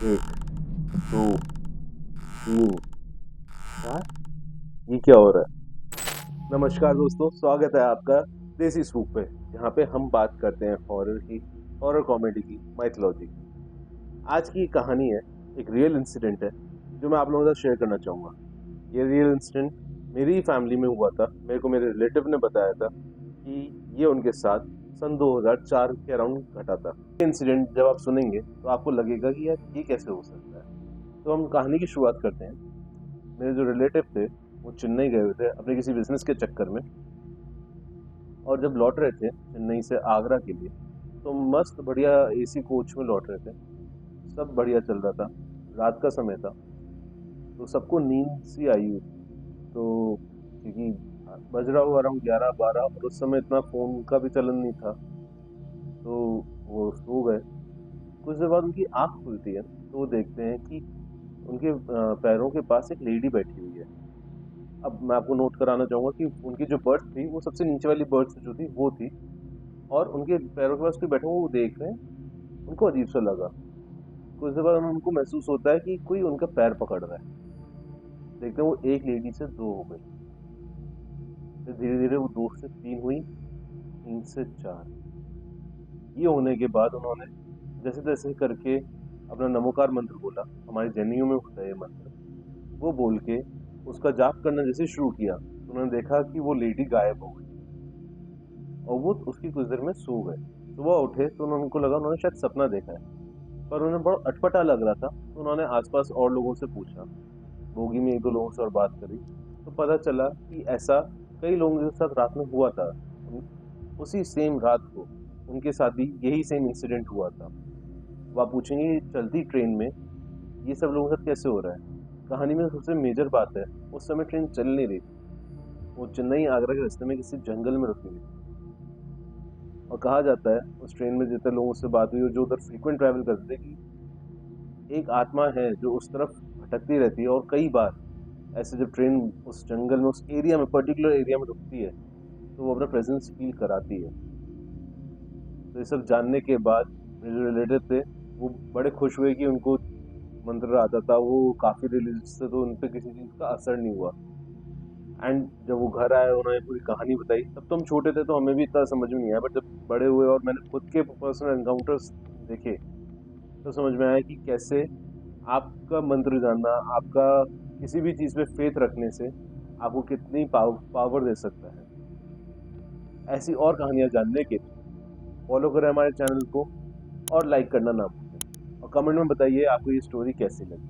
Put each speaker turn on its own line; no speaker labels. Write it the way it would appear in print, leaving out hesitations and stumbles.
एक, दो, तीन, चार। ये क्या हो रहा है? नमस्कार दोस्तों, स्वागत है आपका देसी सूप पे, जहाँ पे हम बात करते हैं हॉरर की, हॉरर कॉमेडी की, माइथोलॉजी की। आज की कहानी है, एक रियल इंसिडेंट है जो मैं आप लोगों के साथ शेयर करना चाहूँगा। ये रियल इंसिडेंट मेरी ही फैमिली में हुआ था। मेरे को मेरे रिलेटिव ने बताया था कि ये उनके साथ सन 2004 के अराउंड घटा था। ये इंसिडेंट जब आप सुनेंगे तो आपको लगेगा कि यार ये कैसे हो सकता है। तो हम कहानी की शुरुआत करते हैं। मेरे जो रिलेटिव थे वो चेन्नई गए हुए थे अपने किसी बिजनेस के चक्कर में, और जब लौट रहे थे चेन्नई से आगरा के लिए, तो मस्त बढ़िया एसी कोच में लौट रहे थे। सब बढ़िया चल रहा था। रात का समय था, तो सबको नींद सी आई हुई थी। तो क्योंकि बज रहा हुआ अराउंड 11-12, और उस समय इतना फोन का भी चलन नहीं था, तो वो सो गए। कुछ देर बाद उनकी आंख खुलती है तो वो देखते हैं कि उनके पैरों के पास एक लेडी बैठी हुई है। अब मैं आपको नोट कराना चाहूंगा कि उनकी जो बर्थ थी वो सबसे नीचे वाली बर्थ जो थी वो थी, और उनके पैरों के पास कोई बैठा हुआ वो देख रहे हैं। उनको अजीब सा लगा। कुछ देर बाद उनको महसूस होता है कि कोई उनका पैर पकड़ रहा है। देखते हैं वो एक लेडी से दो हो गई, फिर धीरे धीरे वो दो से तीन हुई, तीन से चार। ये होने के बाद उन्होंने जैसे तैसे करके अपना नमोकार मंत्र बोला। हमारे जैनियों में होता है ये मंत्र। वो बोल के उसका जाप करना जैसे शुरू किया तो उन्होंने देखा कि वो लेडी गायब हो गई, और वो उसकी कुछ देर में सो गए। सुबह उठे तो उनको लगा उन्होंने शायद सपना देखा है, पर उन्हें बड़ा अटपटा लग रहा था। तो उन्होंने आसपास और लोगों से पूछा, बोगी में एक दो लोगों से और बात करी, तो पता चला कि ऐसा कई लोगों के साथ रात में हुआ था। उसी सेम रात को उनके साथ भी यही सेम इंसिडेंट हुआ था। अब आप पूछेंगे चलती ट्रेन में ये सब लोगों के साथ कैसे हो रहा है। कहानी में सबसे मेजर बात है, उस समय ट्रेन चल नहीं रही थी। वो चेन्नई आगरा के रास्ते में किसी जंगल में रुकी हुई थी। और कहा जाता है उस ट्रेन में जितने लोगों से बात हुई और जो उधर फ्रीक्वेंट ट्रैवल करते थे, कि एक आत्मा है जो उस तरफ भटकती रहती है, और कई बार ऐसे जब ट्रेन उस जंगल में उस एरिया में पर्टिकुलर एरिया में रुकती है तो वो अपना प्रेजेंस फील कराती है। तो ये सब जानने के बाद मेरे जो रिलेटिव थे वो बड़े खुश हुए कि उनको मंत्र आता था। वो काफी रिलीजियस थे तो उन पे किसी चीज का असर नहीं हुआ। एंड जब वो घर आए उन्होंने पूरी कहानी बताई, तब तो हम छोटे थे तो हमें भी इतना समझ में नहीं आया, बट जब बड़े हुए और मैंने खुद के पर्सनल एनकाउंटर्स देखे तो समझ में आया कि कैसे आपका मंत्र जानना, आपका किसी भी चीज पे फेथ रखने से आपको कितनी पावर दे सकता है। ऐसी और कहानियां जानने के लिए फॉलो करें हमारे चैनल को, और लाइक करना ना भूलें, और कमेंट में बताइए आपको ये स्टोरी कैसी लगी।